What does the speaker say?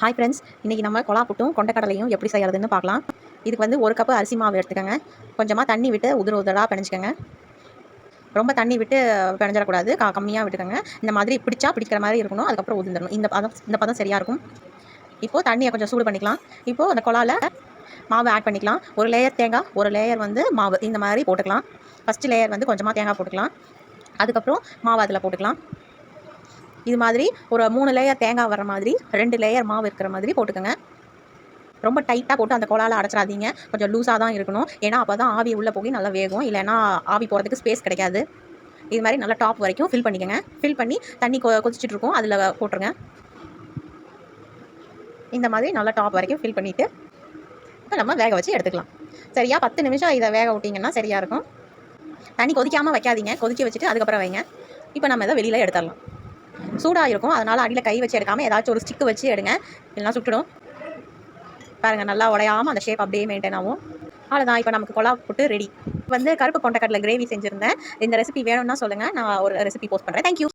Hi friends, இன்றைக்கி நம்ம கொலா புட்டும் கொண்டக்கடலையும் எப்படி செய்கிறதுன்னு பார்க்கலாம். இதுக்கு வந்து 1 கப்பு அரிசி மாவு எடுத்துக்கோங்க. கொஞ்சமாக தண்ணி விட்டு உதிராக பிணைஞ்சிக்கோங்க. ரொம்ப தண்ணி விட்டு பிணைஞ்சிடக்கூடாது, கம்மியாக விட்டுக்கோங்க. இந்த மாதிரி பிடிக்கிற மாதிரி இருக்கணும். அதுக்கப்புறம் உதிர்ந்துடணும். இந்த பதம் சரியாக இருக்கும். இப்போது தண்ணியை கொஞ்சம் சூடு பண்ணிக்கலாம். இப்போது அந்த கொலாவில் மாவு ஆட் பண்ணிக்கலாம். ஒரு லேயர் தேங்காய், ஒரு லேயர் வந்து மாவு, இந்த மாதிரி போட்டுக்கலாம். ஃபஸ்ட்டு லேயர் வந்து கொஞ்சமாக தேங்காய் போட்டுக்கலாம். அதுக்கப்புறம் மாவு அதில் போட்டுக்கலாம். இது மாதிரி ஒரு 3 லேயர் தேங்காய் வர மாதிரி 2 லேயர் மாவு இருக்கிற மாதிரி போட்டுக்கோங்க. ரொம்ப டைட்டாக போட்டு அந்த கொலாவில் அடைச்சிடாதீங்க. கொஞ்சம் லூஸாக தான் இருக்கணும். ஏன்னா அப்போ தான் ஆவி உள்ளே போய் நல்லா வேகும். இல்லைன்னா ஆவி போகிறதுக்கு ஸ்பேஸ் கிடைக்காது. இது மாதிரி நல்லா டாப் வரைக்கும் ஃபில் பண்ணிக்கோங்க. ஃபில் பண்ணி தண்ணி கொதிச்சுட்டு இருக்கும், அதில் போட்டுருங்க. இந்த மாதிரி நல்லா டாப் வரைக்கும் ஃபில் பண்ணிவிட்டு இப்போ நம்ம வேக வச்சு எடுத்துக்கலாம். சரியா 10 நிமிஷம் இதை வேக விட்டிங்கன்னா சரியாக இருக்கும். தண்ணி கொதிக்காமல் வைக்காதீங்க, கொதிக்க வச்சுட்டு அதுக்கப்புறம் வைங்க. இப்போ நம்ம இதை வெளியில் எடுத்துடலாம். சூடாக இருக்கும், அதனால் அடியில் கை வச்சு எடுக்காமல் ஏதாச்சும் ஒரு ஸ்டிக்கு வச்சு எடுங்க, இல்லைனா சுட்டுடும். பாருங்கள், நல்லா உடையாமல் அந்த ஷேப் அப்படியே மெயின்டைன் ஆகும். அவ்வளோதான், இப்போ நமக்கு கொலா புட்டு ரெடி. வந்து கருப்பு கொண்டக்கடலை கிரேவி செஞ்சுருந்தேன். இந்த ரெசிபி வேணும்னா சொல்லுங்கள், நான் ஒரு ரெசிபி போஸ்ட் பண்ணுறேன். தேங்க்யூ.